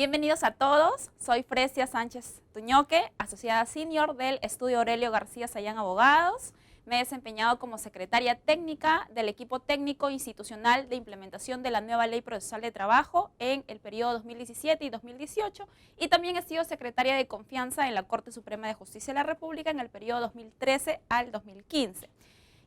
Bienvenidos a todos, soy Fresia Sánchez Tuñoque, asociada senior del Estudio Aurelio García Sayán Abogados. Me he desempeñado como secretaria técnica del equipo técnico institucional de implementación de la nueva Ley Procesal de Trabajo en el periodo 2017 y 2018 y también he sido secretaria de confianza en la Corte Suprema de Justicia de la República en el periodo 2013 al 2015.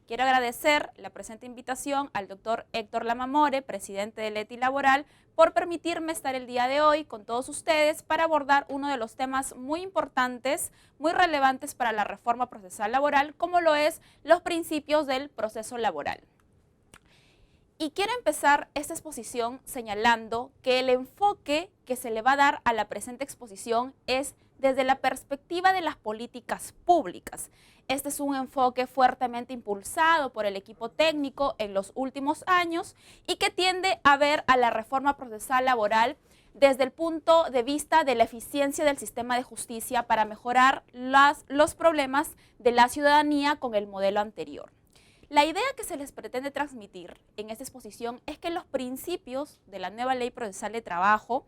Quiero agradecer la presente invitación al doctor Héctor Lamamore, presidente del ETI Laboral, por permitirme estar el día de hoy con todos ustedes para abordar uno de los temas muy importantes, muy relevantes para la reforma procesal laboral, como lo es los principios del proceso laboral. Y quiero empezar esta exposición señalando que el enfoque que se le va a dar a la presente exposición es desde la perspectiva de las políticas públicas. Este es un enfoque fuertemente impulsado por el equipo técnico en los últimos años y que tiende a ver a la reforma procesal laboral desde el punto de vista de la eficiencia del sistema de justicia para mejorar los problemas de la ciudadanía con el modelo anterior. La idea que se les pretende transmitir en esta exposición es que los principios de la nueva Ley Procesal de Trabajo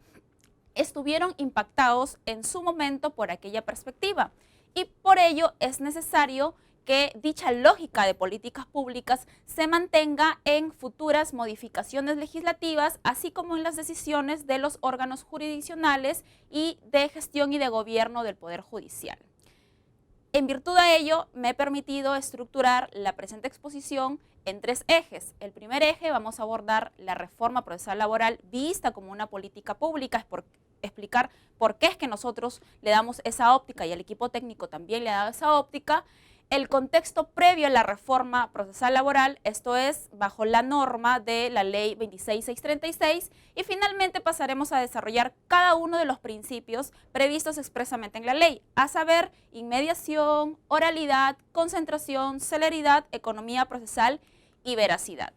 estuvieron impactados en su momento por aquella perspectiva y por ello es necesario que dicha lógica de políticas públicas se mantenga en futuras modificaciones legislativas, así como en las decisiones de los órganos jurisdiccionales y de gestión y de gobierno del Poder Judicial. En virtud de ello, me he permitido estructurar la presente exposición en tres ejes. El primer eje vamos a abordar la reforma procesal laboral vista como una política pública, es por explicar por qué es que nosotros le damos esa óptica y el equipo técnico también le ha dado esa óptica. El contexto previo a la reforma procesal laboral, esto es bajo la norma de la ley 26636 y finalmente pasaremos a desarrollar cada uno de los principios previstos expresamente en la ley, a saber, inmediación, oralidad, concentración, celeridad, economía procesal y veracidad.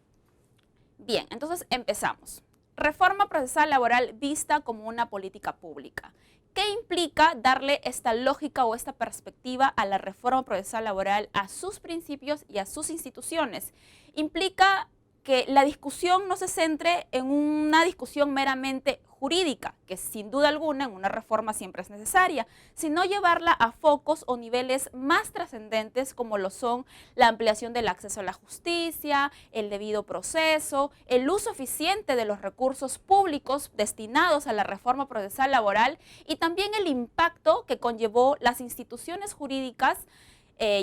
Bien, entonces empezamos. Reforma procesal laboral vista como una política pública. ¿Qué implica darle esta lógica o esta perspectiva a la reforma procesal laboral, a sus principios y a sus instituciones? Implica que la discusión no se centre en una discusión meramente jurídica, que sin duda alguna en una reforma siempre es necesaria, sino llevarla a focos o niveles más trascendentes como lo son la ampliación del acceso a la justicia, el debido proceso, el uso eficiente de los recursos públicos destinados a la reforma procesal laboral y también el impacto que conllevó las instituciones jurídicas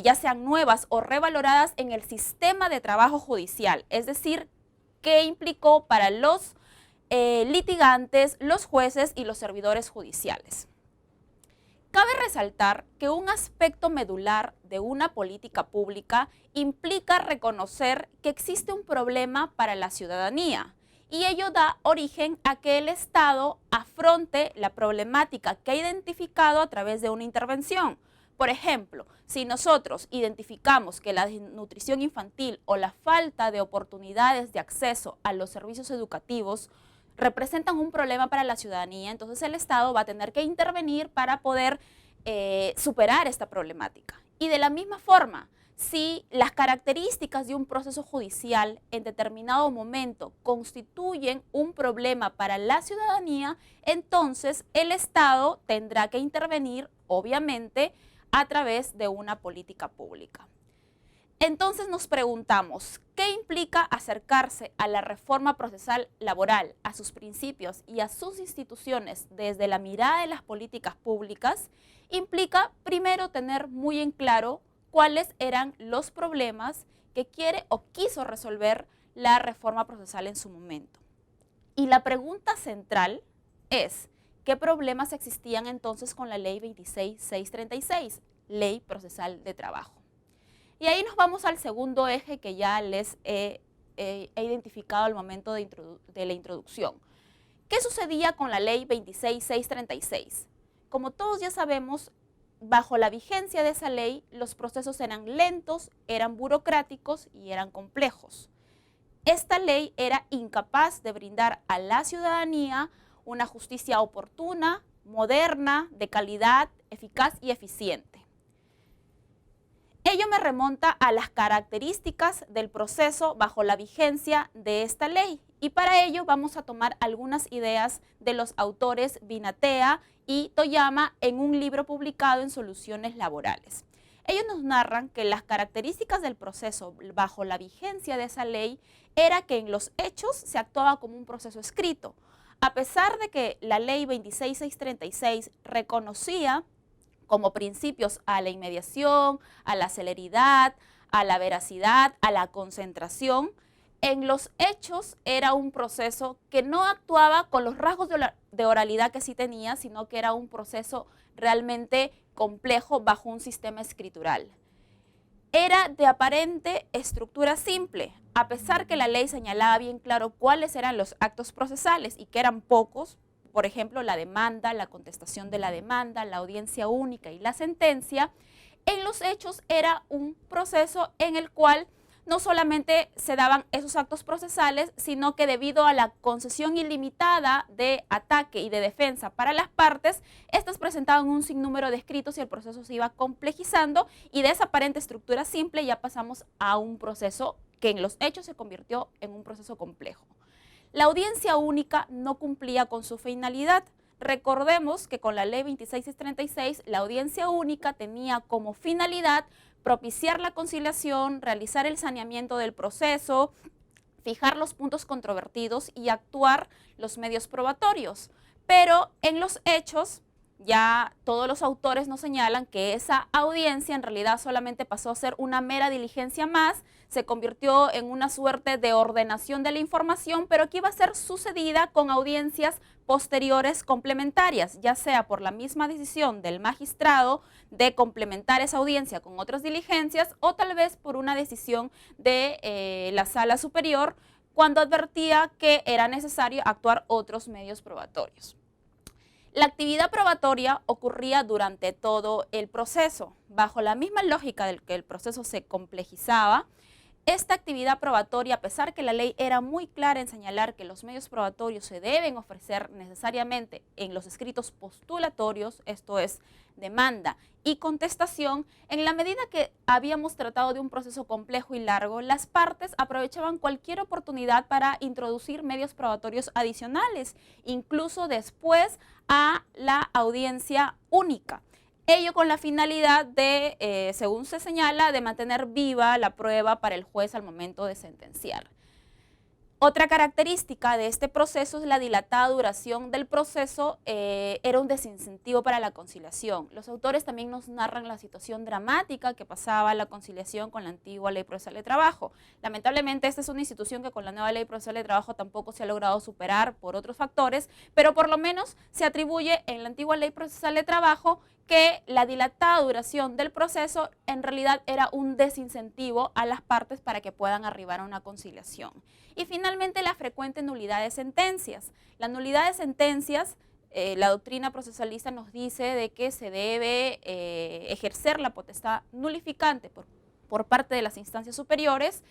ya sean nuevas o revaloradas en el sistema de trabajo judicial, es decir, qué implicó para los litigantes, los jueces y los servidores judiciales. Cabe resaltar que un aspecto medular de una política pública implica reconocer que existe un problema para la ciudadanía y ello da origen a que el Estado afronte la problemática que ha identificado a través de una intervención. Por ejemplo, si nosotros identificamos que la desnutrición infantil o la falta de oportunidades de acceso a los servicios educativos representan un problema para la ciudadanía, entonces el Estado va a tener que intervenir para poder superar esta problemática. Y de la misma forma, si las características de un proceso judicial en determinado momento constituyen un problema para la ciudadanía, entonces el Estado tendrá que intervenir, obviamente, a través de una política pública. Entonces nos preguntamos, ¿qué implica acercarse a la reforma procesal laboral, a sus principios y a sus instituciones desde la mirada de las políticas públicas? Implica primero tener muy en claro cuáles eran los problemas que quiere o quiso resolver la reforma procesal en su momento. Y la pregunta central es, ¿qué problemas existían entonces con la ley 26636, Ley Procesal de Trabajo? Y ahí nos vamos al segundo eje que ya les he identificado al momento de la introducción. ¿Qué sucedía con la ley 26636? Como todos ya sabemos, bajo la vigencia de esa ley, los procesos eran lentos, eran burocráticos y eran complejos. Esta ley era incapaz de brindar a la ciudadanía una justicia oportuna, moderna, de calidad, eficaz y eficiente. Ello me remonta a las características del proceso bajo la vigencia de esta ley Y para ello vamos a tomar algunas ideas de los autores Binatea y Toyama en un libro publicado en Soluciones Laborales. Ellos nos narran que las características del proceso bajo la vigencia de esa ley era que en los hechos se actuaba como un proceso escrito. A pesar de que la ley 26636 reconocía como principios a la inmediación, a la celeridad, a la veracidad, a la concentración, en los hechos era un proceso que no actuaba con los rasgos de oralidad que sí tenía, sino que era un proceso realmente complejo bajo un sistema escritural. Era de aparente estructura simple, a pesar que la ley señalaba bien claro cuáles eran los actos procesales y que eran pocos, por ejemplo, la demanda, la contestación de la demanda, la audiencia única y la sentencia. En los hechos era un proceso en el cual no solamente se daban esos actos procesales, sino que debido a la concesión ilimitada de ataque y de defensa para las partes, estas presentaban un sinnúmero de escritos y el proceso se iba complejizando, y de esa aparente estructura simple ya pasamos a un proceso que en los hechos se convirtió en un proceso complejo. La audiencia única no cumplía con su finalidad. Recordemos que con la ley 26636 la audiencia única tenía como finalidad propiciar la conciliación, realizar el saneamiento del proceso, fijar los puntos controvertidos y actuar los medios probatorios. Pero en los hechos, ya todos los autores nos señalan que esa audiencia en realidad solamente pasó a ser una mera diligencia más, se convirtió en una suerte de ordenación de la información, pero que iba a ser sucedida con audiencias posteriores complementarias, ya sea por la misma decisión del magistrado de complementar esa audiencia con otras diligencias o tal vez por una decisión de la sala superior cuando advertía que era necesario actuar otros medios probatorios. La actividad probatoria ocurría durante todo el proceso. Bajo la misma lógica de que el proceso se complejizaba, esta actividad probatoria, a pesar que la ley era muy clara en señalar que los medios probatorios se deben ofrecer necesariamente en los escritos postulatorios, esto es, demanda y contestación, en la medida que habíamos tratado de un proceso complejo y largo, las partes aprovechaban cualquier oportunidad para introducir medios probatorios adicionales, incluso después a la audiencia única. Ello con la finalidad de, según se señala, de mantener viva la prueba para el juez al momento de sentenciar. Otra característica de este proceso es la dilatada duración del proceso, era un desincentivo para la conciliación. Los autores también nos narran la situación dramática que pasaba la conciliación con la antigua Ley Procesal de Trabajo. Lamentablemente esta es una institución que con la nueva Ley Procesal de Trabajo tampoco se ha logrado superar por otros factores, pero por lo menos se atribuye en la antigua Ley Procesal de Trabajo que la dilatada duración del proceso en realidad era un desincentivo a las partes para que puedan arribar a una conciliación. Y finalmente la frecuente nulidad de sentencias. La nulidad de sentencias, la doctrina procesalista nos dice de que se debe ejercer la potestad nulificante por parte de las instancias superiores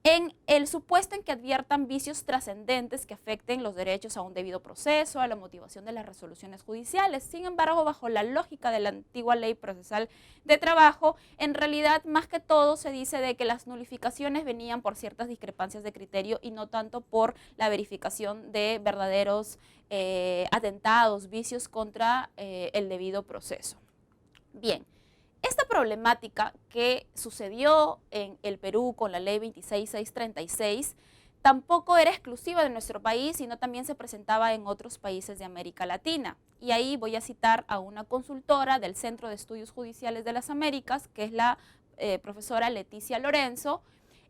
en el supuesto en que adviertan vicios trascendentes que afecten los derechos a un debido proceso, a la motivación de las resoluciones judiciales. Sin embargo, bajo la lógica de la antigua Ley Procesal de Trabajo, en realidad más que todo se dice de que las nulificaciones venían por ciertas discrepancias de criterio y no tanto por la verificación de verdaderos atentados, vicios contra el debido proceso. Bien. Esta problemática que sucedió en el Perú con la ley 26636 tampoco era exclusiva de nuestro país, sino también se presentaba en otros países de América Latina. Y ahí voy a citar a una consultora del Centro de Estudios Judiciales de las Américas, que es la profesora Leticia Lorenzo,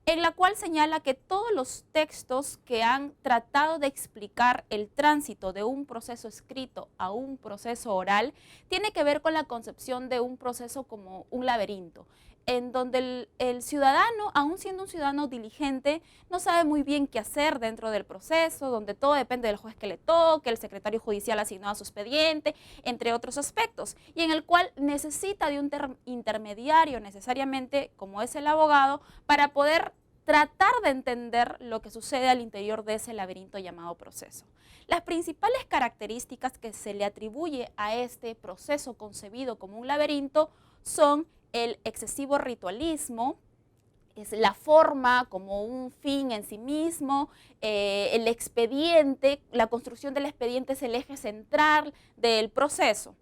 en la cual señala que todos los textos que han tratado de explicar el tránsito de un proceso escrito a un proceso oral tiene que ver con la concepción de un proceso como un laberinto, en donde el ciudadano, aún siendo un ciudadano diligente, no sabe muy bien qué hacer dentro del proceso, donde todo depende del juez que le toque, el secretario judicial asignado a su expediente, entre otros aspectos, y en el cual necesita de un intermediario necesariamente, como es el abogado, para poder tratar de entender lo que sucede al interior de ese laberinto llamado proceso. Las principales características que se le atribuye a este proceso concebido como un laberinto son el excesivo ritualismo, es la forma como un fin en sí mismo, el expediente, la construcción del expediente es el eje central del proceso.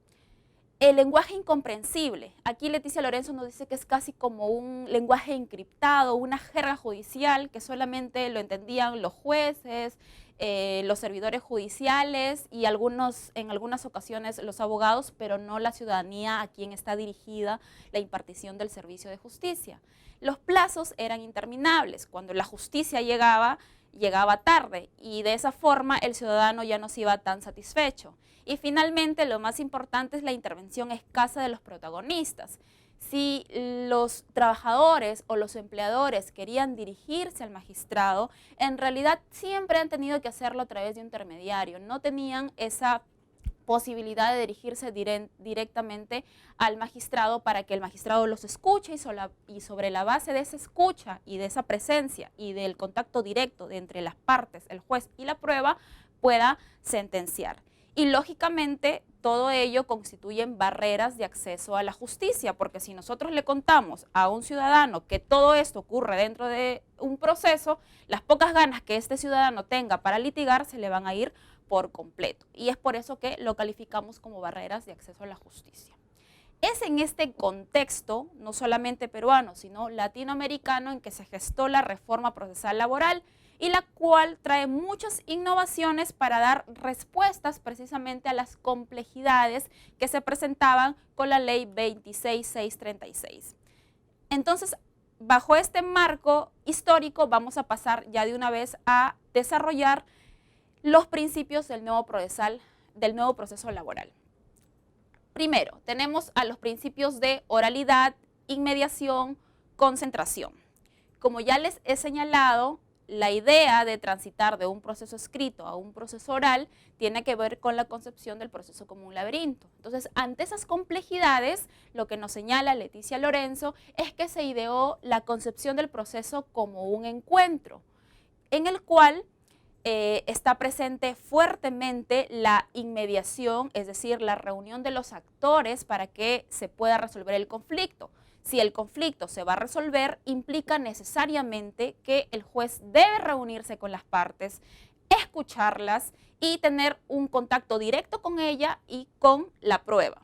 El lenguaje incomprensible. Aquí Leticia Lorenzo nos dice que es casi como un lenguaje encriptado, una jerga judicial que solamente lo entendían los jueces, los servidores judiciales y en algunas ocasiones los abogados, pero no la ciudadanía a quien está dirigida la impartición del servicio de justicia. Los plazos eran interminables. Cuando la justicia llegaba tarde y de esa forma el ciudadano ya no se iba tan satisfecho. Y finalmente, lo más importante es la intervención escasa de los protagonistas. Si los trabajadores o los empleadores querían dirigirse al magistrado, en realidad siempre han tenido que hacerlo a través de un intermediario. No tenían esa posibilidad de dirigirse directamente al magistrado para que el magistrado los escuche y sobre la base de esa escucha y de esa presencia y del contacto directo de entre las partes, el juez y la prueba, pueda sentenciar. Y lógicamente todo ello constituyen barreras de acceso a la justicia, porque si nosotros le contamos a un ciudadano que todo esto ocurre dentro de un proceso, las pocas ganas que este ciudadano tenga para litigar se le van a ir por completo. Y es por eso que lo calificamos como barreras de acceso a la justicia. Es en este contexto, no solamente peruano, sino latinoamericano, en que se gestó la reforma procesal laboral y la cual trae muchas innovaciones para dar respuestas precisamente a las complejidades que se presentaban con la ley 26636. Entonces, bajo este marco histórico, vamos a pasar ya de una vez a desarrollar los principios del nuevo proceso laboral. Primero, tenemos a los principios de oralidad, inmediación, concentración. Como ya les he señalado, la idea de transitar de un proceso escrito a un proceso oral tiene que ver con la concepción del proceso como un laberinto. Entonces, ante esas complejidades, lo que nos señala Leticia Lorenzo es que se ideó la concepción del proceso como un encuentro, en el cual está presente fuertemente la inmediación, es decir, la reunión de los actores para que se pueda resolver el conflicto. Si el conflicto se va a resolver, implica necesariamente que el juez debe reunirse con las partes, escucharlas y tener un contacto directo con ella y con la prueba.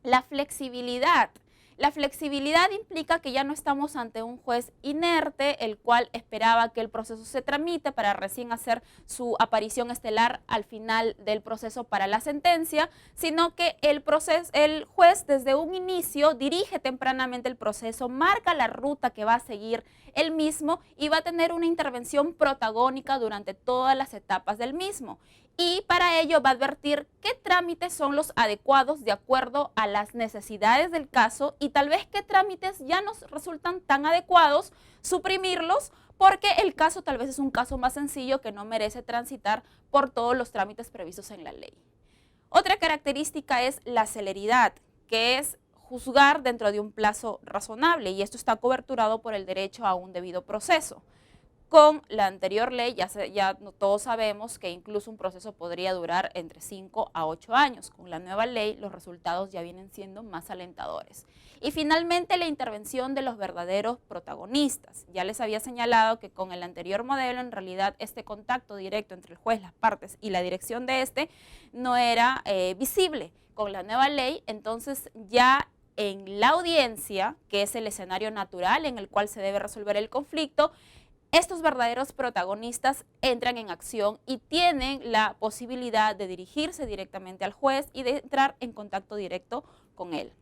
La flexibilidad. La flexibilidad implica que ya no estamos ante un juez inerte, el cual esperaba que el proceso se tramite para recién hacer su aparición estelar al final del proceso para la sentencia, sino que el juez desde un inicio dirige tempranamente el proceso, marca la ruta que va a seguir el mismo y va a tener una intervención protagónica durante todas las etapas del mismo. Y para ello va a advertir qué trámites son los adecuados de acuerdo a las necesidades del caso y tal vez qué trámites ya no resultan tan adecuados, suprimirlos porque el caso tal vez es un caso más sencillo que no merece transitar por todos los trámites previstos en la ley. Otra característica es la celeridad, que es juzgar dentro de un plazo razonable y esto está coberturado por el derecho a un debido proceso. Con la anterior ley ya todos sabemos que incluso un proceso podría durar entre 5 a 8 años. Con la nueva ley los resultados ya vienen siendo más alentadores. Y finalmente la intervención de los verdaderos protagonistas. Ya les había señalado que con el anterior modelo en realidad este contacto directo entre el juez, las partes y la dirección de este no era visible. Con la nueva ley entonces ya en la audiencia, que es el escenario natural en el cual se debe resolver el conflicto, estos verdaderos protagonistas entran en acción y tienen la posibilidad de dirigirse directamente al juez y de entrar en contacto directo con él.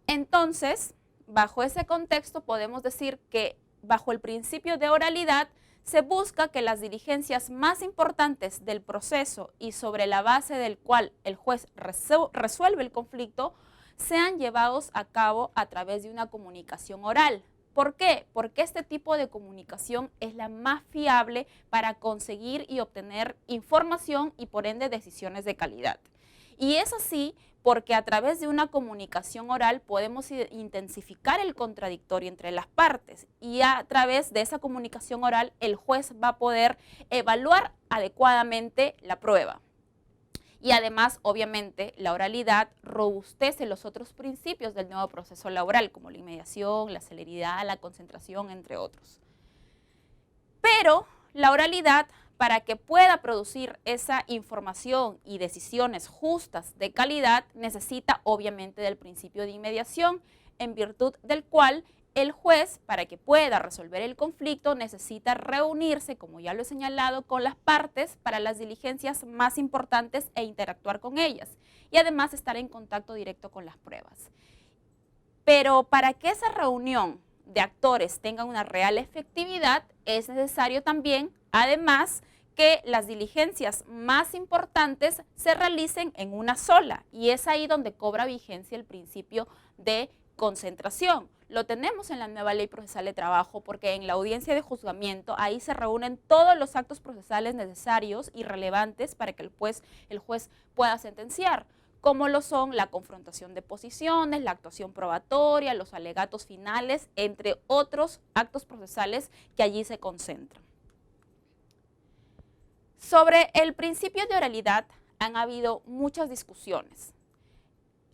Entonces, bajo ese contexto podemos decir que bajo el principio de oralidad se busca que las diligencias más importantes del proceso y sobre la base del cual el juez resuelve el conflicto sean llevados a cabo a través de una comunicación oral. ¿Por qué? Porque este tipo de comunicación es la más fiable para conseguir y obtener información y por ende decisiones de calidad. Y es así porque a través de una comunicación oral podemos intensificar el contradictorio entre las partes y a través de esa comunicación oral el juez va a poder evaluar adecuadamente la prueba. Y además, obviamente, la oralidad robustece los otros principios del nuevo proceso laboral, como la inmediación, la celeridad, la concentración, entre otros. Pero la oralidad, para que pueda producir esa información y decisiones justas de calidad, necesita obviamente del principio de inmediación, en virtud del cual el juez, para que pueda resolver el conflicto, necesita reunirse, como ya lo he señalado, con las partes para las diligencias más importantes e interactuar con ellas. Y además estar en contacto directo con las pruebas. Pero para que esa reunión de actores tenga una real efectividad, es necesario también, además, que las diligencias más importantes se realicen en una sola. Y es ahí donde cobra vigencia el principio de concentración. Lo tenemos en la nueva Ley Procesal de Trabajo porque en la audiencia de juzgamiento ahí se reúnen todos los actos procesales necesarios y relevantes para que el juez pueda sentenciar, como lo son la confrontación de posiciones, la actuación probatoria, los alegatos finales, entre otros actos procesales que allí se concentran. Sobre el principio de oralidad han habido muchas discusiones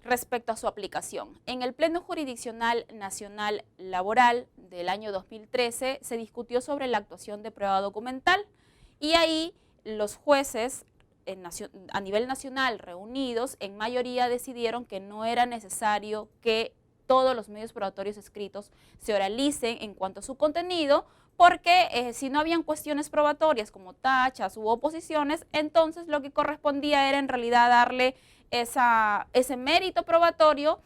respecto a su aplicación. En el Pleno Jurisdiccional Nacional Laboral del año 2013 se discutió sobre la actuación de prueba documental y ahí los jueces a nivel nacional reunidos en mayoría decidieron que no era necesario que todos los medios probatorios escritos se oralicen en cuanto a su contenido, porque si no habían cuestiones probatorias como tachas u oposiciones, entonces lo que correspondía era en realidad darle ese mérito probatorio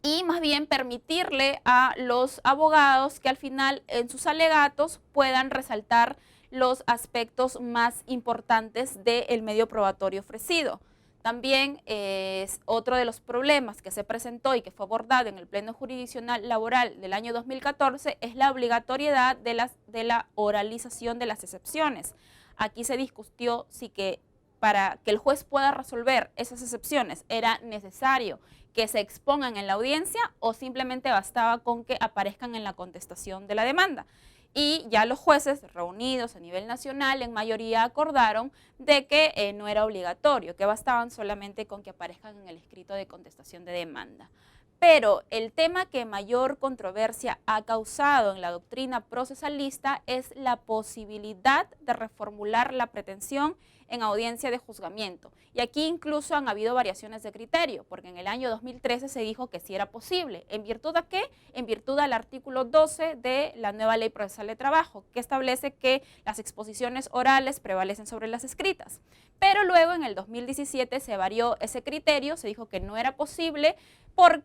y más bien permitirle a los abogados que al final en sus alegatos puedan resaltar los aspectos más importantes del medio probatorio ofrecido. También es otro de los problemas que se presentó y que fue abordado en el Pleno Jurisdiccional Laboral del año 2014 es la obligatoriedad de la oralización de las excepciones. Aquí se discutió si que para que el juez pueda resolver esas excepciones era necesario que se expongan en la audiencia o simplemente bastaba con que aparezcan en la contestación de la demanda. Y ya los jueces reunidos a nivel nacional en mayoría acordaron de que no era obligatorio, que bastaban solamente con que aparezcan en el escrito de contestación de demanda. Pero el tema que mayor controversia ha causado en la doctrina procesalista es la posibilidad de reformular la pretensión en audiencia de juzgamiento. Y aquí incluso han habido variaciones de criterio, porque en el año 2013 se dijo que sí era posible. ¿En virtud de qué? En virtud del artículo 12 de la nueva Ley Procesal de Trabajo, que establece que las exposiciones orales prevalecen sobre las escritas. Pero luego en el 2017 se varió ese criterio, se dijo que no era posible por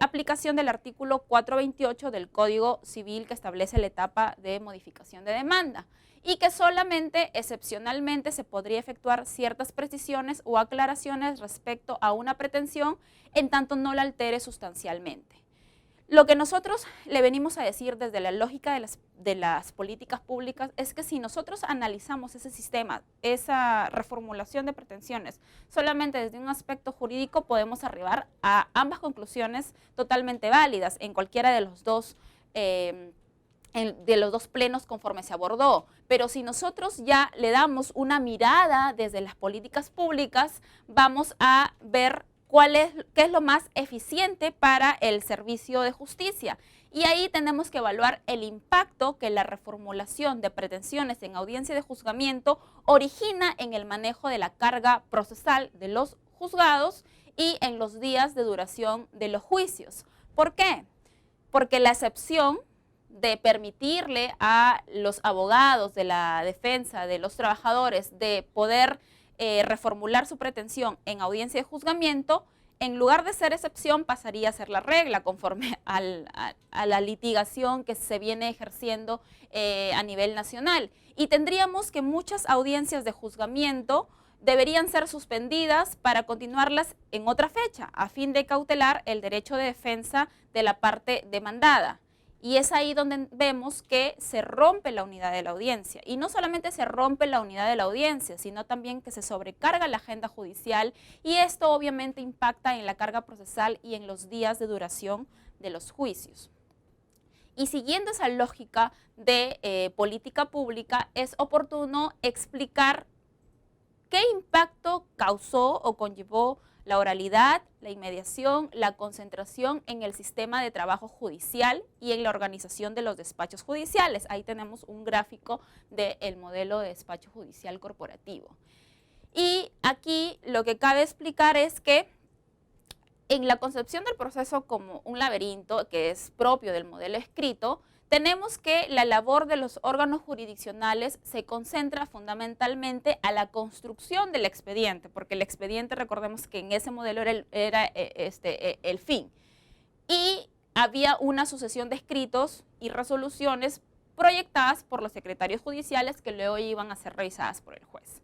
aplicación del artículo 428 del Código Civil que establece la etapa de modificación de demanda y que solamente excepcionalmente se podría efectuar ciertas precisiones o aclaraciones respecto a una pretensión en tanto no la altere sustancialmente. Lo que nosotros le venimos a decir desde la lógica de las políticas públicas es que si nosotros analizamos ese sistema, esa reformulación de pretensiones, solamente desde un aspecto jurídico podemos arribar a ambas conclusiones totalmente válidas en cualquiera de los dos plenos conforme se abordó. Pero si nosotros ya le damos una mirada desde las políticas públicas, vamos a ver qué es lo más eficiente para el servicio de justicia. Y ahí tenemos que evaluar el impacto que la reformulación de pretensiones en audiencia de juzgamiento origina en el manejo de la carga procesal de los juzgados y en los días de duración de los juicios. ¿Por qué? Porque la excepción de permitirle a los abogados de la defensa de los trabajadores de poder reformular su pretensión en audiencia de juzgamiento, en lugar de ser excepción pasaría a ser la regla conforme a la litigación que se viene ejerciendo a nivel nacional. Y tendríamos que muchas audiencias de juzgamiento deberían ser suspendidas para continuarlas en otra fecha, a fin de cautelar el derecho de defensa de la parte demandada. Y es ahí donde vemos que se rompe la unidad de la audiencia. Y no solamente se rompe la unidad de la audiencia, sino también que se sobrecarga la agenda judicial y esto obviamente impacta en la carga procesal y en los días de duración de los juicios. Y siguiendo esa lógica de política pública, es oportuno explicar ¿qué impacto causó o conllevó la oralidad, la inmediación, la concentración en el sistema de trabajo judicial y en la organización de los despachos judiciales? Ahí tenemos un gráfico del modelo de despacho judicial corporativo. Y aquí lo que cabe explicar es que en la concepción del proceso como un laberinto, que es propio del modelo escrito, tenemos que la labor de los órganos jurisdiccionales se concentra fundamentalmente a la construcción del expediente, porque el expediente, recordemos que en ese modelo era el fin. Y había una sucesión de escritos y resoluciones proyectadas por los secretarios judiciales que luego iban a ser revisadas por el juez.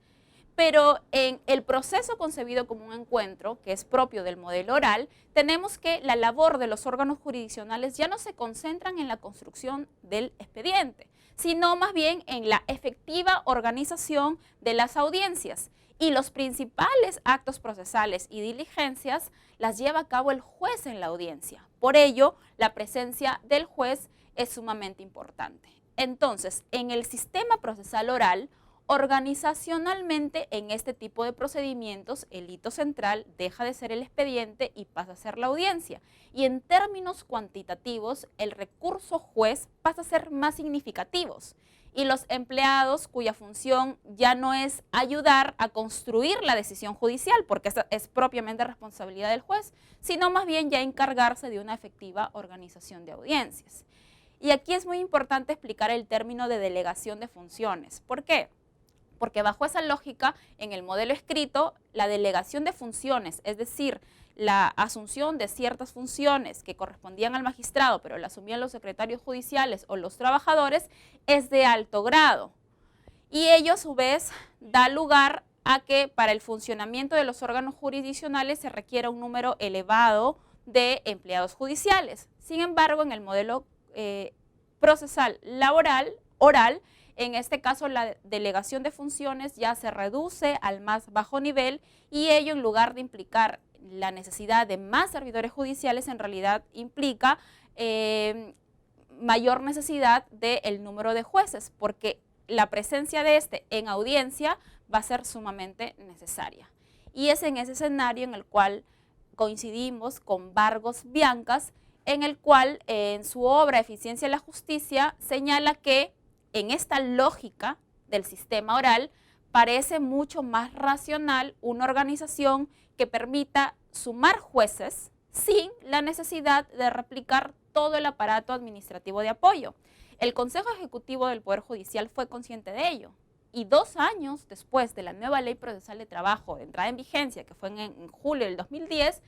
Pero en el proceso concebido como un encuentro, que es propio del modelo oral, tenemos que la labor de los órganos jurisdiccionales ya no se concentran en la construcción del expediente, sino más bien en la efectiva organización de las audiencias. Y los principales actos procesales y diligencias las lleva a cabo el juez en la audiencia. Por ello, la presencia del juez es sumamente importante. Entonces, en el sistema procesal oral, organizacionalmente, en este tipo de procedimientos, el hito central deja de ser el expediente y pasa a ser la audiencia. Y en términos cuantitativos, el recurso juez pasa a ser más significativos. Y los empleados cuya función ya no es ayudar a construir la decisión judicial, porque esa es propiamente responsabilidad del juez, sino más bien ya encargarse de una efectiva organización de audiencias. Y aquí es muy importante explicar el término de delegación de funciones. ¿Por qué? Porque bajo esa lógica, en el modelo escrito, la delegación de funciones, es decir, la asunción de ciertas funciones que correspondían al magistrado, pero la asumían los secretarios judiciales o los trabajadores, es de alto grado. Y ello, a su vez, da lugar a que para el funcionamiento de los órganos jurisdiccionales se requiera un número elevado de empleados judiciales. Sin embargo, en el modelo procesal laboral, oral, en este caso, la delegación de funciones ya se reduce al más bajo nivel y ello, en lugar de implicar la necesidad de más servidores judiciales, en realidad implica mayor necesidad del número de jueces, porque la presencia de este en audiencia va a ser sumamente necesaria. Y es en ese escenario en el cual coincidimos con Vargos Biancas, en el cual en su obra Eficiencia de la Justicia señala que en esta lógica del sistema oral parece mucho más racional una organización que permita sumar jueces sin la necesidad de replicar todo el aparato administrativo de apoyo. El Consejo Ejecutivo del Poder Judicial fue consciente de ello y 2 años después de la nueva Ley Procesal de Trabajo de entrada en vigencia, que fue en julio del 2010,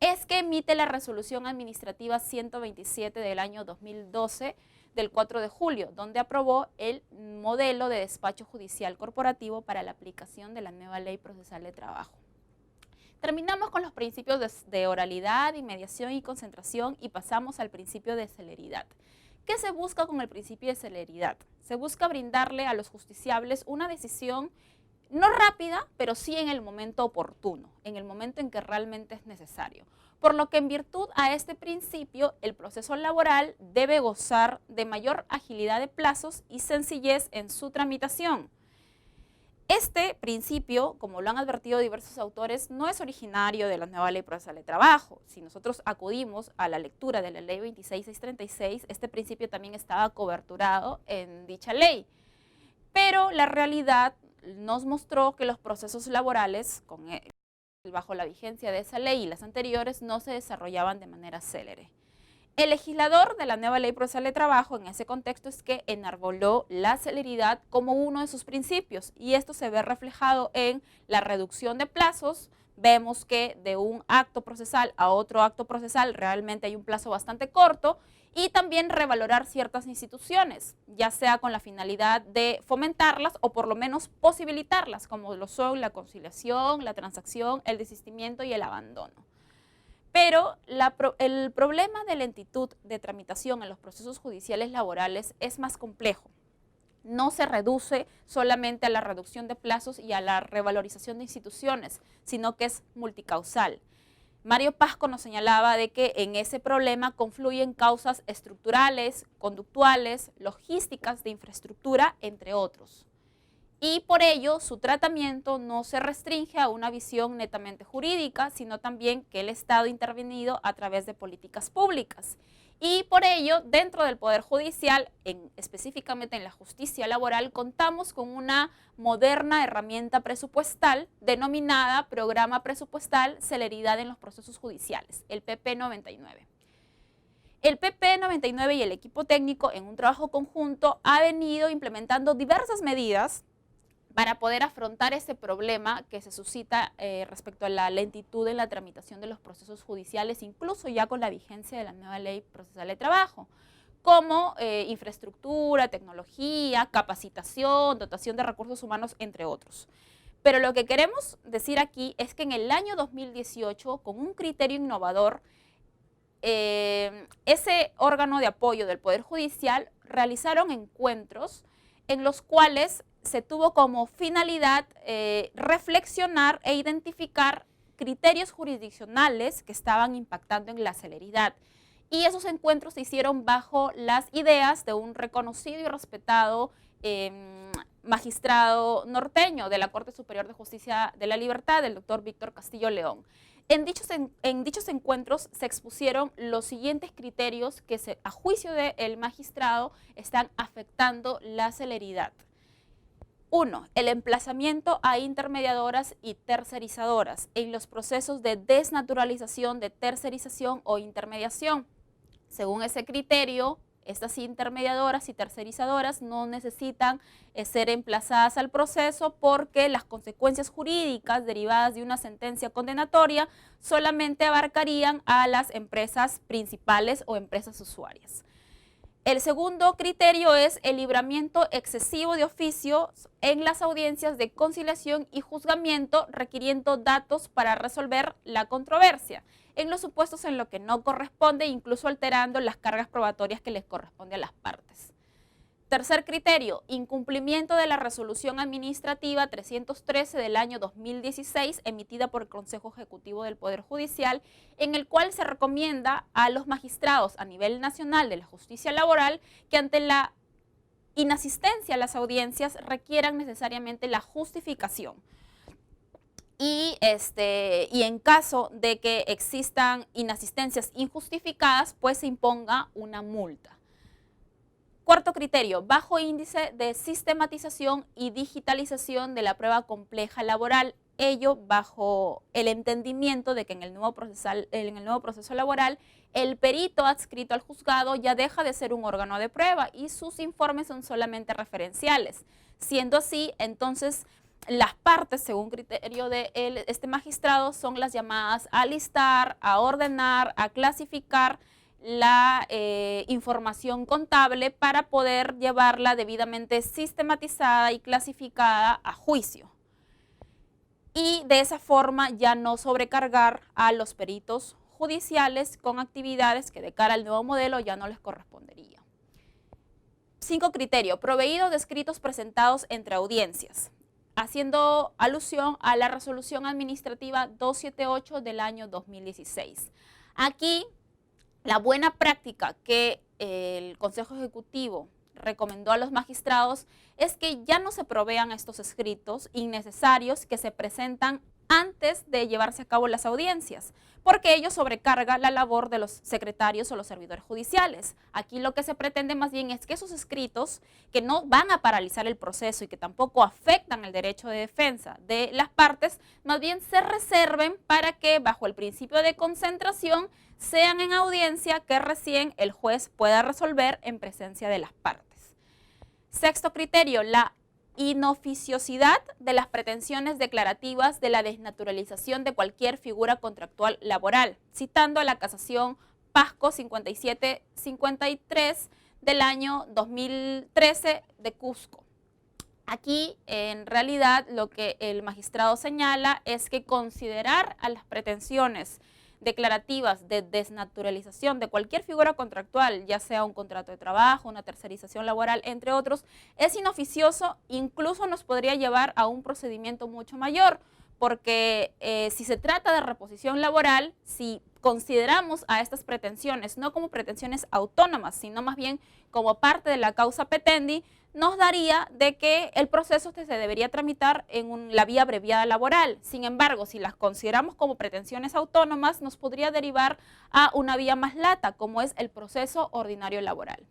es que emite la Resolución Administrativa 127 del año 2012 del 4 de julio, donde aprobó el modelo de despacho judicial corporativo para la aplicación de la nueva Ley Procesal de Trabajo. Terminamos con los principios de oralidad, inmediación y concentración y pasamos al principio de celeridad. ¿Qué se busca con el principio de celeridad? Se busca brindarle a los justiciables una decisión no rápida, pero sí en el momento oportuno, en el momento en que realmente es necesario. Por lo que en virtud a este principio, el proceso laboral debe gozar de mayor agilidad de plazos y sencillez en su tramitación. Este principio, como lo han advertido diversos autores, no es originario de la nueva Ley Procesal de Trabajo. Si nosotros acudimos a la lectura de la Ley 26636, este principio también estaba coberturado en dicha ley. Pero la realidad nos mostró que los procesos laborales, bajo la vigencia de esa ley y las anteriores, no se desarrollaban de manera célere. El legislador de la nueva Ley Procesal de Trabajo en ese contexto es que enarboló la celeridad como uno de sus principios y esto se ve reflejado en la reducción de plazos. Vemos que de un acto procesal a otro acto procesal realmente hay un plazo bastante corto y también revalorar ciertas instituciones, ya sea con la finalidad de fomentarlas o por lo menos posibilitarlas, como lo son la conciliación, la transacción, el desistimiento y el abandono. Pero el problema de lentitud de tramitación en los procesos judiciales laborales es más complejo. No se reduce solamente a la reducción de plazos y a la revalorización de instituciones, sino que es multicausal. Mario Pasco nos señalaba de que en ese problema confluyen causas estructurales, conductuales, logísticas de infraestructura, entre otros. y por ello su tratamiento no se restringe a una visión netamente jurídica, sino también que el Estado ha intervenido a través de políticas públicas. Y por ello, dentro del Poder Judicial, específicamente en la justicia laboral, contamos con una moderna herramienta presupuestal denominada Programa Presupuestal Celeridad en los Procesos Judiciales, el PP 99. El PP 99 y el equipo técnico, en un trabajo conjunto, ha venido implementando diversas medidas para poder afrontar ese problema que se suscita respecto a la lentitud en la tramitación de los procesos judiciales, incluso ya con la vigencia de la nueva ley procesal de trabajo, como infraestructura, tecnología, capacitación, dotación de recursos humanos, entre otros. Pero lo que queremos decir aquí es que en el año 2018, con un criterio innovador, ese órgano de apoyo del Poder Judicial realizaron encuentros en los cuales se tuvo como finalidad reflexionar e identificar criterios jurisdiccionales que estaban impactando en la celeridad. Y esos encuentros se hicieron bajo las ideas de un reconocido y respetado magistrado norteño de la Corte Superior de Justicia de la Libertad, el doctor Víctor Castillo León. En dichos encuentros se expusieron los siguientes criterios que, a juicio del magistrado, están afectando la celeridad. 1. El emplazamiento a intermediadoras y tercerizadoras en los procesos de desnaturalización, de tercerización o intermediación. Según ese criterio, estas intermediadoras y tercerizadoras no necesitan ser emplazadas al proceso porque las consecuencias jurídicas derivadas de una sentencia condenatoria solamente abarcarían a las empresas principales o empresas usuarias. El segundo criterio es el libramiento excesivo de oficios en las audiencias de conciliación y juzgamiento, requiriendo datos para resolver la controversia, en los supuestos en los que no corresponde, incluso alterando las cargas probatorias que les corresponde a las partes. Tercer criterio, incumplimiento de la resolución administrativa 313 del año 2016 emitida por el Consejo Ejecutivo del Poder Judicial, en el cual se recomienda a los magistrados a nivel nacional de la justicia laboral que ante la inasistencia a las audiencias requieran necesariamente la justificación. Y en caso de que existan inasistencias injustificadas, pues se imponga una multa. Cuarto criterio, bajo índice de sistematización y digitalización de la prueba compleja laboral, ello bajo el entendimiento de que en el nuevo proceso laboral el perito adscrito al juzgado ya deja de ser un órgano de prueba y sus informes son solamente referenciales. Siendo así, entonces las partes, según criterio de este magistrado, son las llamadas a listar, a ordenar, a clasificar la información contable para poder llevarla debidamente sistematizada y clasificada a juicio. Y de esa forma ya no sobrecargar a los peritos judiciales con actividades que de cara al nuevo modelo ya no les correspondería. 5 criterios, proveído de escritos presentados entre audiencias, haciendo alusión a la resolución administrativa 278 del año 2016. Aquí, la buena práctica que el Consejo Ejecutivo recomendó a los magistrados es que ya no se provean estos escritos innecesarios que se presentan antes de llevarse a cabo las audiencias, porque ello sobrecarga la labor de los secretarios o los servidores judiciales. Aquí lo que se pretende más bien es que esos escritos, que no van a paralizar el proceso y que tampoco afectan el derecho de defensa de las partes, más bien se reserven para que, bajo el principio de concentración, sean en audiencia que recién el juez pueda resolver en presencia de las partes. Sexto criterio, la inoficiosidad de las pretensiones declarativas de la desnaturalización de cualquier figura contractual laboral, citando a la casación Pasco 5753 del año 2013 de Cusco. Aquí, en realidad, lo que el magistrado señala es que considerar a las pretensiones declarativas de desnaturalización de cualquier figura contractual, ya sea un contrato de trabajo, una tercerización laboral, entre otros, es inoficioso, incluso nos podría llevar a un procedimiento mucho mayor, porque si se trata de reposición laboral, si consideramos a estas pretensiones no como pretensiones autónomas, sino más bien como parte de la causa petendi, nos daría de que el proceso se debería tramitar en la vía abreviada laboral. Sin embargo, si las consideramos como pretensiones autónomas, nos podría derivar a una vía más lata, como es el proceso ordinario laboral.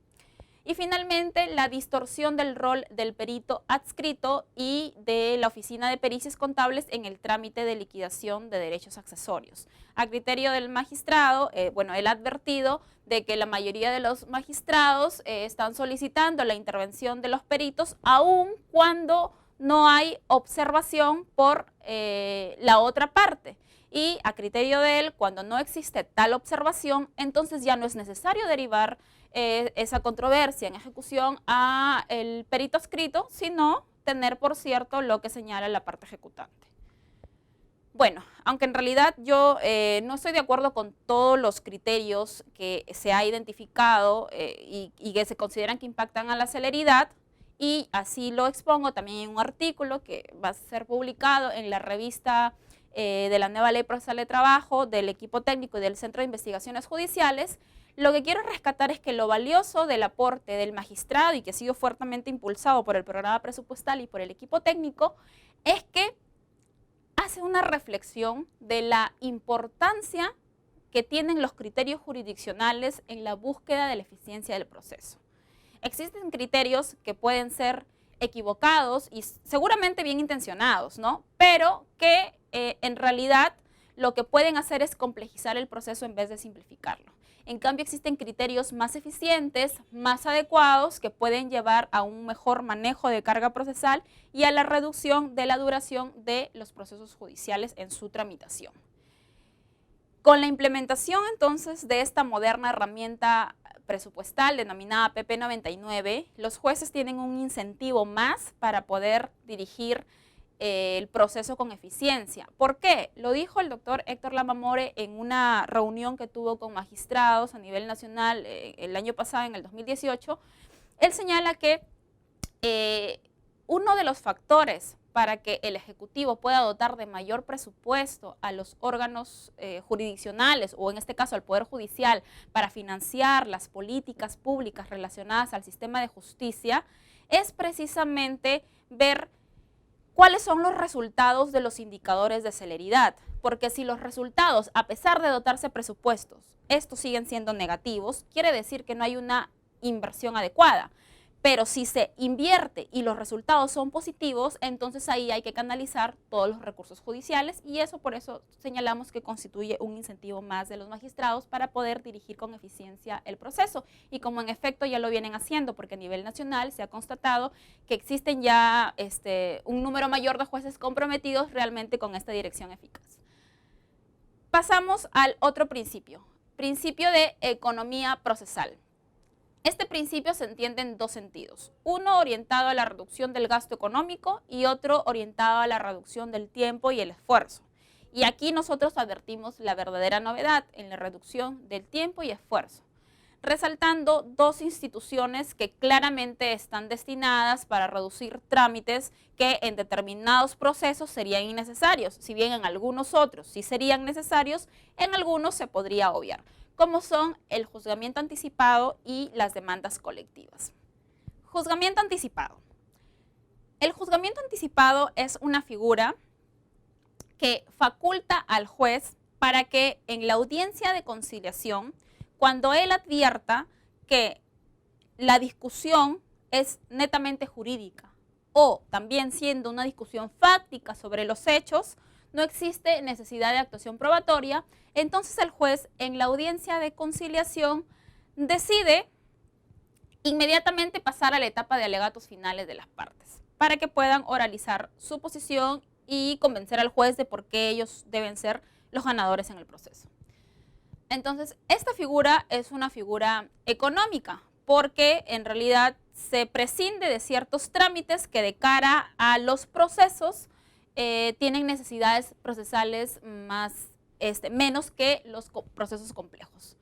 Y finalmente, la distorsión del rol del perito adscrito y de la Oficina de Pericias Contables en el trámite de liquidación de derechos accesorios. A criterio del magistrado, él ha advertido de que la mayoría de los magistrados están solicitando la intervención de los peritos aun cuando no hay observación por la otra parte. Y a criterio de él, cuando no existe tal observación, entonces ya no es necesario derivar esa controversia en ejecución a el perito adscrito, sino tener por cierto lo que señala la parte ejecutante. Bueno, aunque en realidad yo no estoy de acuerdo con todos los criterios que se ha identificado y que se consideran que impactan a la celeridad, y así lo expongo también en un artículo que va a ser publicado en la revista de la nueva Ley Procesal de Trabajo, del equipo técnico y del Centro de Investigaciones Judiciales. Lo que quiero rescatar es que lo valioso del aporte del magistrado, y que ha sido fuertemente impulsado por el programa presupuestal y por el equipo técnico, es que hace una reflexión de la importancia que tienen los criterios jurisdiccionales en la búsqueda de la eficiencia del proceso. Existen criterios que pueden ser equivocados y seguramente bien intencionados, ¿no? Pero que en realidad lo que pueden hacer es complejizar el proceso en vez de simplificarlo. En cambio, existen criterios más eficientes, más adecuados, que pueden llevar a un mejor manejo de carga procesal y a la reducción de la duración de los procesos judiciales en su tramitación. Con la implementación entonces de esta moderna herramienta presupuestal denominada PP99, los jueces tienen un incentivo más para poder dirigir el proceso con eficiencia. ¿Por qué? Lo dijo el doctor Héctor Lamamore en una reunión que tuvo con magistrados a nivel nacional el año pasado, en el 2018. Él señala que uno de los factores para que el Ejecutivo pueda dotar de mayor presupuesto a los órganos jurisdiccionales, o en este caso al Poder Judicial, para financiar las políticas públicas relacionadas al sistema de justicia, es precisamente ver cuáles son los resultados de los indicadores de celeridad. Porque si los resultados, a pesar de dotarse presupuestos, estos siguen siendo negativos, quiere decir que no hay una inversión adecuada. Pero si se invierte y los resultados son positivos, entonces ahí hay que canalizar todos los recursos judiciales, y eso por eso señalamos que constituye un incentivo más de los magistrados para poder dirigir con eficiencia el proceso. Y como en efecto ya lo vienen haciendo, porque a nivel nacional se ha constatado que existen ya un número mayor de jueces comprometidos realmente con esta dirección eficaz. Pasamos al otro principio de economía procesal. Este principio se entiende en dos sentidos, uno orientado a la reducción del gasto económico y otro orientado a la reducción del tiempo y el esfuerzo. Y aquí nosotros advertimos la verdadera novedad en la reducción del tiempo y esfuerzo, resaltando dos instituciones que claramente están destinadas para reducir trámites que en determinados procesos serían innecesarios, si bien en algunos otros sí serían necesarios, en algunos se podría obviar, como son el juzgamiento anticipado y las demandas colectivas. Juzgamiento anticipado. El juzgamiento anticipado es una figura que faculta al juez para que en la audiencia de conciliación, cuando él advierta que la discusión es netamente jurídica o también siendo una discusión fáctica sobre los hechos, no existe necesidad de actuación probatoria, entonces el juez en la audiencia de conciliación decide inmediatamente pasar a la etapa de alegatos finales de las partes para que puedan oralizar su posición y convencer al juez de por qué ellos deben ser los ganadores en el proceso. Entonces, esta figura es una figura económica porque en realidad se prescinde de ciertos trámites que de cara a los procesos tienen necesidades procesales menos que los procesos complejos.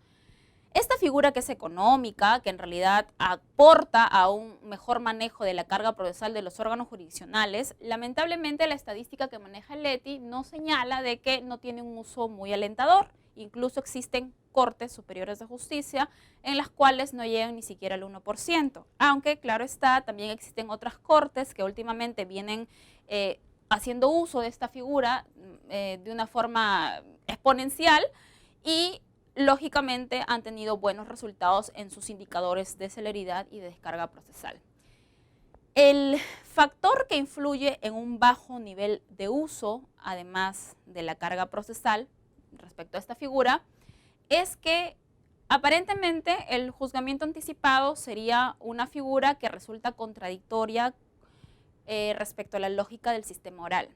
Esta figura que es económica, que en realidad aporta a un mejor manejo de la carga procesal de los órganos jurisdiccionales, lamentablemente la estadística que maneja el ETI nos señala de que no tiene un uso muy alentador Incluso existen cortes superiores de justicia en las cuales no llegan ni siquiera al 1%. Aunque, claro está, también existen otras cortes que últimamente vienen haciendo uso de esta figura de una forma exponencial y lógicamente han tenido buenos resultados en sus indicadores de celeridad y de descarga procesal. El factor que influye en un bajo nivel de uso, además de la carga procesal respecto a esta figura, es que aparentemente el juzgamiento anticipado sería una figura que resulta contradictoria respecto a la lógica del sistema oral.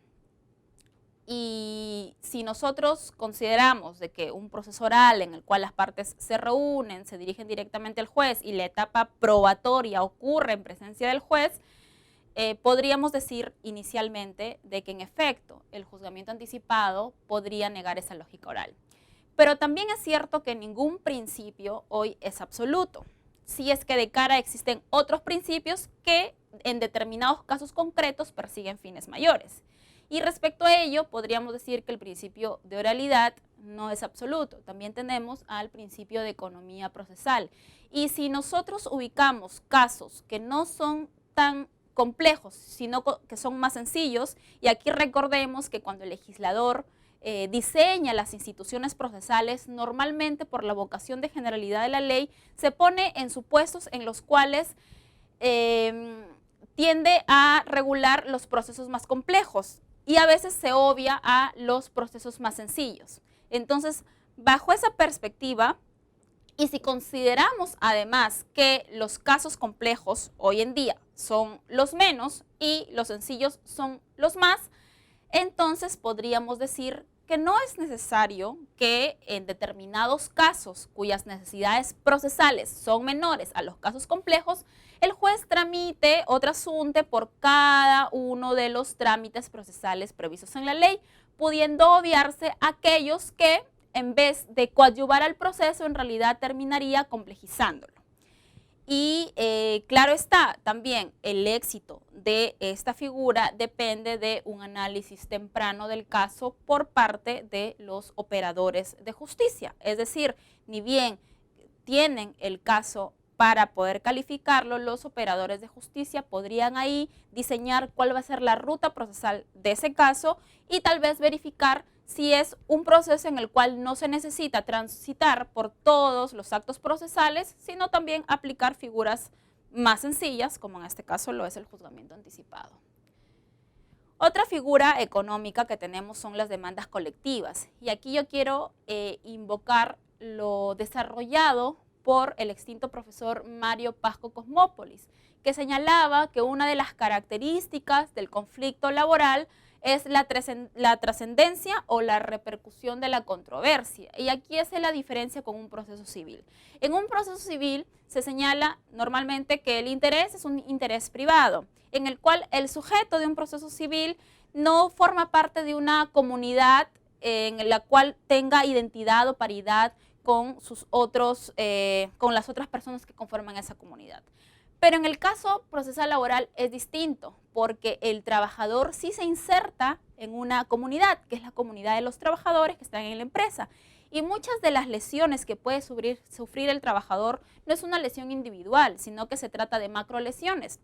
Y si nosotros consideramos de que un proceso oral en el cual las partes se reúnen, se dirigen directamente al juez y la etapa probatoria ocurre en presencia del juez, podríamos decir inicialmente de que en efecto el juzgamiento anticipado podría negar esa lógica oral. Pero también es cierto que ningún principio hoy es absoluto. Si es que de cara existen otros principios que en determinados casos concretos persiguen fines mayores. Y respecto a ello, podríamos decir que el principio de oralidad no es absoluto. También tenemos al principio de economía procesal. Y si nosotros ubicamos casos que no son tan complejos, sino que son más sencillos, y aquí recordemos que cuando el legislador diseña las instituciones procesales, normalmente por la vocación de generalidad de la ley, se pone en supuestos en los cuales tiende a regular los procesos más complejos y a veces se obvia a los procesos más sencillos. Entonces, bajo esa perspectiva, y si consideramos además que los casos complejos hoy en día son los menos y los sencillos son los más, entonces podríamos decir que no es necesario que en determinados casos cuyas necesidades procesales son menores a los casos complejos, el juez tramite o trasunte por cada uno de los trámites procesales previstos en la ley, pudiendo obviarse aquellos que en vez de coadyuvar al proceso en realidad terminaría complejizándolo. Y claro está, también el éxito de esta figura depende de un análisis temprano del caso por parte de los operadores de justicia. Es decir, ni bien tienen el caso para poder calificarlo, los operadores de justicia podrían ahí diseñar cuál va a ser la ruta procesal de ese caso y tal vez verificar si es un proceso en el cual no se necesita transitar por todos los actos procesales, sino también aplicar figuras más sencillas, como en este caso lo es el juzgamiento anticipado. Otra figura económica que tenemos son las demandas colectivas. Y aquí yo quiero invocar lo desarrollado por el extinto profesor Mario Pasco Cosmópolis, que señalaba que una de las características del conflicto laboral es la trascendencia o la repercusión de la controversia. Y aquí es la diferencia con un proceso civil. En un proceso civil se señala normalmente que el interés es un interés privado, en el cual el sujeto de un proceso civil no forma parte de una comunidad en la cual tenga identidad o paridad con con las otras personas que conforman esa comunidad. Pero en el caso procesal laboral es distinto, porque el trabajador sí se inserta en una comunidad, que es la comunidad de los trabajadores que están en la empresa. Y muchas de las lesiones que puede sufrir el trabajador no es una lesión individual, sino que se trata de macrolesiones,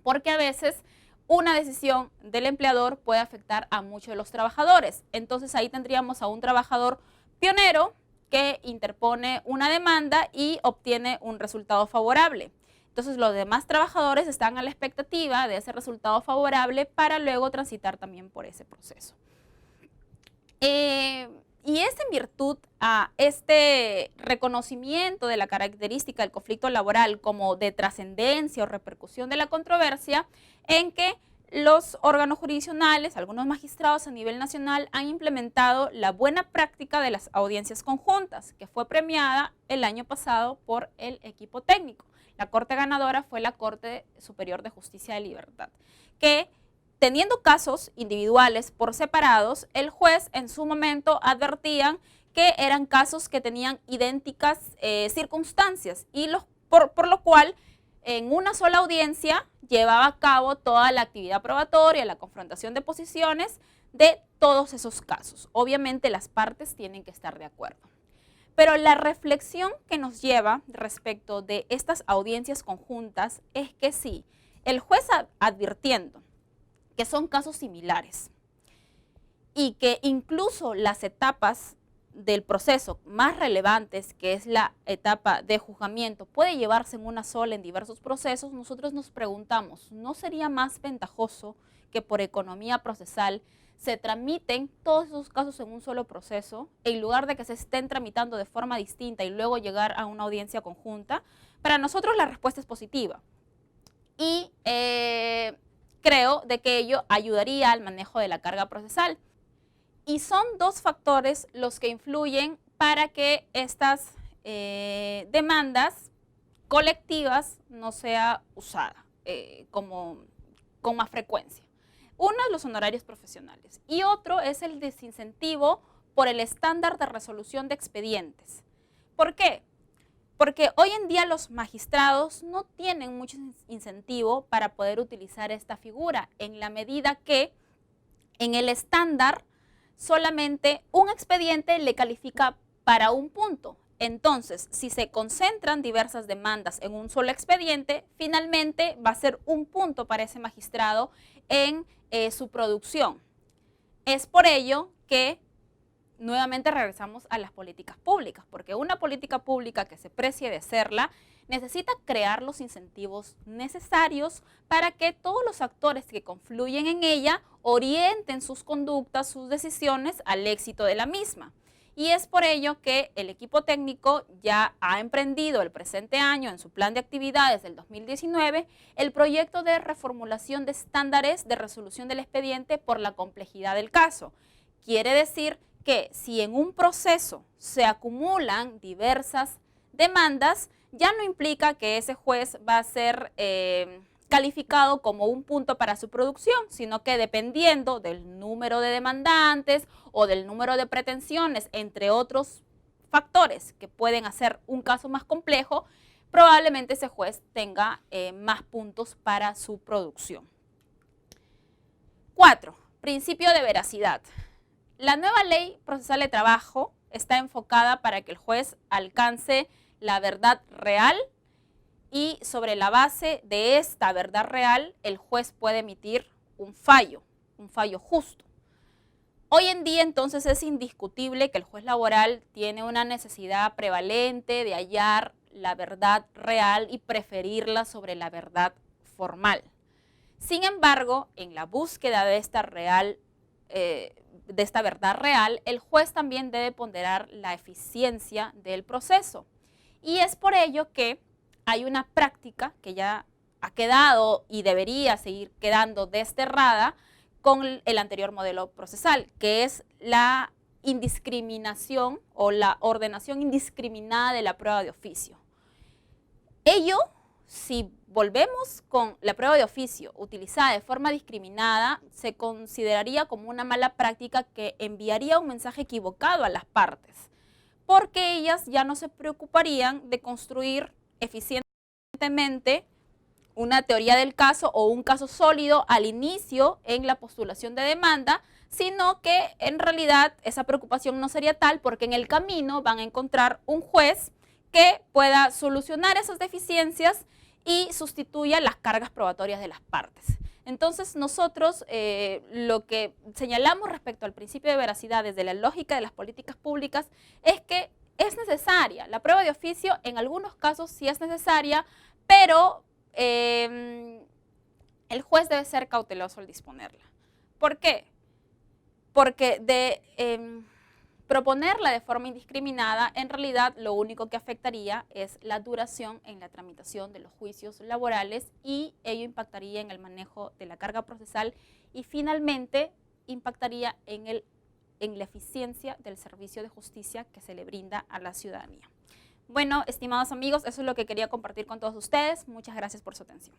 porque a veces una decisión del empleador puede afectar a muchos de los trabajadores. Entonces ahí tendríamos a un trabajador pionero que interpone una demanda y obtiene un resultado favorable. Entonces los demás trabajadores están a la expectativa de ese resultado favorable para luego transitar también por ese proceso. Y es en virtud a este reconocimiento de la característica del conflicto laboral como de trascendencia o repercusión de la controversia en que los órganos jurisdiccionales, algunos magistrados a nivel nacional, han implementado la buena práctica de las audiencias conjuntas, que fue premiada el año pasado por el equipo técnico. La corte ganadora fue la Corte Superior de Justicia de Libertad, que teniendo casos individuales por separados, el juez en su momento advertían que eran casos que tenían idénticas circunstancias y por lo cual en una sola audiencia llevaba a cabo toda la actividad probatoria, la confrontación de posiciones de todos esos casos. Obviamente las partes tienen que estar de acuerdo. Pero la reflexión que nos lleva respecto de estas audiencias conjuntas es que sí, el juez advirtiendo que son casos similares y que incluso las etapas del proceso más relevantes, que es la etapa de juzgamiento, puede llevarse en una sola en diversos procesos, nosotros nos preguntamos, ¿no sería más ventajoso que por economía procesal se tramiten todos esos casos en un solo proceso, en lugar de que se estén tramitando de forma distinta y luego llegar a una audiencia conjunta? Para nosotros la respuesta es positiva. Y creo de que ello ayudaría al manejo de la carga procesal. Y son dos factores los que influyen para que estas demandas colectivas no sea usada con más frecuencia. Uno es los honorarios profesionales y otro es el desincentivo por el estándar de resolución de expedientes. ¿Por qué? Porque hoy en día los magistrados no tienen mucho incentivo para poder utilizar esta figura, en la medida que en el estándar solamente un expediente le califica para un punto. Entonces, si se concentran diversas demandas en un solo expediente, finalmente va a ser un punto para ese magistrado en su producción. Es por ello que nuevamente regresamos a las políticas públicas, porque una política pública que se precie de serla necesita crear los incentivos necesarios para que todos los actores que confluyen en ella orienten sus conductas, sus decisiones al éxito de la misma. Y es por ello que el equipo técnico ya ha emprendido el presente año en su plan de actividades del 2019 el proyecto de reformulación de estándares de resolución del expediente por la complejidad del caso. Quiere decir que si en un proceso se acumulan diversas demandas, ya no implica que ese juez va a ser calificado como un punto para su producción, sino que dependiendo del número de demandantes o del número de pretensiones, entre otros factores que pueden hacer un caso más complejo, probablemente ese juez tenga más puntos para su producción. 4. Principio de veracidad. La nueva ley procesal de trabajo está enfocada para que el juez alcance la verdad real y sobre la base de esta verdad real el juez puede emitir un fallo justo. Hoy en día entonces es indiscutible que el juez laboral tiene una necesidad prevalente de hallar la verdad real y preferirla sobre la verdad formal. Sin embargo, en la búsqueda de esta verdad real, el juez también debe ponderar la eficiencia del proceso. Y es por ello que hay una práctica que ya ha quedado y debería seguir quedando desterrada con el anterior modelo procesal, que es la indiscriminación o la ordenación indiscriminada de la prueba de oficio. Ello, si volvemos con la prueba de oficio utilizada de forma discriminada, se consideraría como una mala práctica que enviaría un mensaje equivocado a las partes, porque ellas ya no se preocuparían de construir eficientemente una teoría del caso o un caso sólido al inicio en la postulación de demanda, sino que en realidad esa preocupación no sería tal porque en el camino van a encontrar un juez que pueda solucionar esas deficiencias y sustituya las cargas probatorias de las partes. Entonces nosotros lo que señalamos respecto al principio de veracidad desde la lógica de las políticas públicas es que es necesaria. La prueba de oficio en algunos casos sí es necesaria, pero el juez debe ser cauteloso al disponerla. ¿Por qué? Porque proponerla de forma indiscriminada, en realidad lo único que afectaría es la duración en la tramitación de los juicios laborales y ello impactaría en el manejo de la carga procesal y finalmente impactaría en la eficiencia del servicio de justicia que se le brinda a la ciudadanía. Bueno, estimados amigos, eso es lo que quería compartir con todos ustedes. Muchas gracias por su atención.